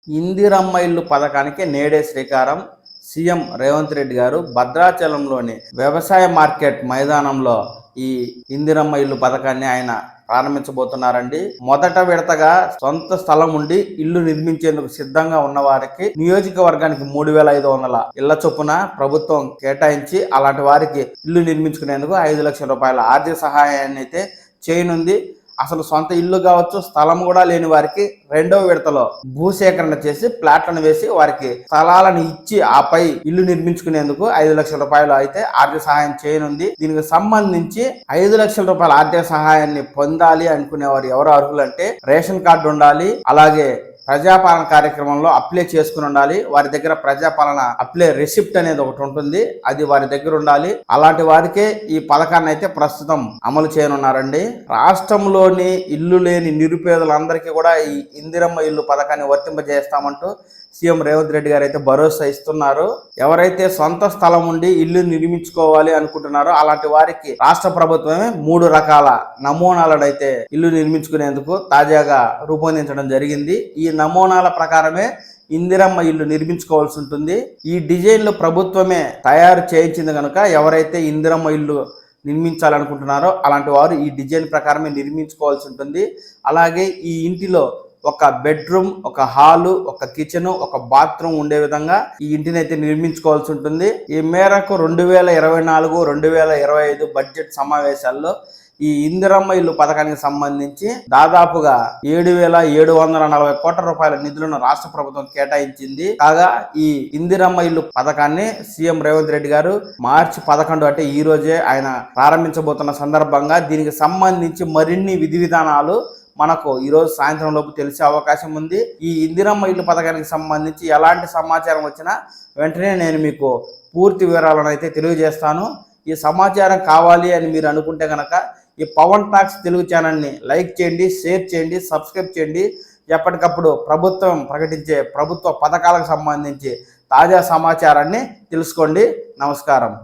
ఇందిరమ్మ ఇల్లు పథకానికి నేడే శ్రీకారం. సీఎం రేవంత్ రెడ్డి గారు భద్రాచలంలోని వ్యవసాయ మార్కెట్ మైదానంలో ఈ ఇందిరమ్మ ఇల్లు పథకాన్ని ఆయన ప్రారంభించబోతున్నారండి. మొదట విడతగా సొంత స్థలం ఉండి ఇల్లు నిర్మించేందుకు సిద్ధంగా ఉన్న వారికి నియోజకవర్గానికి 3,500 ఇళ్ల చొప్పున ప్రభుత్వం కేటాయించి అలాంటి వారికి ఇల్లు నిర్మించుకునేందుకు 5 లక్షల రూపాయల ఆర్థిక సహాయాన్ని అయితే చేయనుంది. అసలు సొంత ఇల్లు కావచ్చు, స్థలం కూడా లేని వారికి రెండవ విడతలో భూసేకరణ చేసి ప్లాట్లను వేసి వారికి స్థలాలను ఇచ్చి ఆపై ఇల్లు నిర్మించుకునేందుకు 5 లక్షల రూపాయలు అయితే ఆర్థిక సహాయం చేయనుంది. దీనికి సంబంధించి 5 లక్షల రూపాయల ఆర్థిక సహాయాన్ని పొందాలి అనుకునేవారు ఎవరు అర్హులంటే రేషన్ కార్డు ఉండాలి, అలాగే ప్రజాపాలన కార్యక్రమంలో అప్లై చేసుకుని ఉండాలి. వారి దగ్గర ప్రజాపాలన అప్లై రిసిప్ట్ అనేది ఒకటి ఉంటుంది, అది వారి దగ్గర ఉండాలి. అలాంటి వారికే ఈ పథకాన్ని అయితే ప్రస్తుతం అమలు చేయనున్నారండి. రాష్ట్రంలోని ఇల్లు లేని నిరుపేదలందరికీ కూడా ఈ ఇందిరమ్మ ఇల్లు పథకాన్ని వర్తింపజేస్తామంటూ సీఎం రేవంత్ రెడ్డి గారు అయితే భరోసా ఇస్తున్నారు. ఎవరైతే సొంత స్థలం ఉండి ఇల్లు నిర్మించుకోవాలి అనుకుంటున్నారో అలాంటి వారికి రాష్ట్ర ప్రభుత్వమే 3 రకాల నమూనాలను అయితే ఇల్లు నిర్మించుకునేందుకు తాజాగా రూపొందించడం జరిగింది. ఈ నమూనాల ప్రకారమే ఇందిరమ్మ ఇల్లు నిర్మించుకోవాల్సి ఉంటుంది. ఈ డిజైన్లు ప్రభుత్వమే తయారు చేయించింది కనుక ఎవరైతే ఇందిరమ్మ ఇల్లు నిర్మించాలనుకుంటున్నారో అలాంటి వారు ఈ డిజైన్ ప్రకారమే నిర్మించుకోవాల్సి ఉంటుంది. అలాగే ఈ ఇంటిలో ఒక బెడ్రూమ్, ఒక హాలు, ఒక కిచెన్, ఒక బాత్రూమ్ ఉండే విధంగా ఈ ఇంటిని అయితే నిర్మించుకోవాల్సి ఉంటుంది. ఈ మేరకు 2024-2025 బడ్జెట్ సమావేశాల్లో ఈ ఇందిరమ్మ ఇల్లు పథకానికి సంబంధించి దాదాపుగా 7,740 కోట్ల రూపాయల నిధులను రాష్ట్ర ప్రభుత్వం కేటాయించింది. కాగా ఈ ఇందిరమ్మ ఇల్లు పథకాన్ని సీఎం రేవంత్ రెడ్డి గారు మార్చి 11 అంటే ఈ రోజే ఆయన ప్రారంభించబోతున్న సందర్భంగా దీనికి సంబంధించి మరిన్ని విధి విధానాలు మనకు ఈరోజు సాయంత్రం లోపు తెలిసే అవకాశం ఉంది. ఈ ఇందిరమ్మ ఇల్లు పథకానికి సంబంధించి ఎలాంటి సమాచారం వచ్చినా వెంటనే నేను మీకు పూర్తి వివరాలను అయితే తెలియజేస్తాను. ఈ సమాచారం కావాలి అని మీరు అనుకుంటే కనుక ఈ పవన్ టాక్స్ తెలుగు ఛానల్ని లైక్ చేయండి, షేర్ చేయండి, సబ్స్క్రైబ్ చేయండి. ఎప్పటికప్పుడు ప్రభుత్వం ప్రకటించే ప్రభుత్వ పథకాలకు సంబంధించి తాజా సమాచారాన్ని తెలుసుకోండి. నమస్కారం.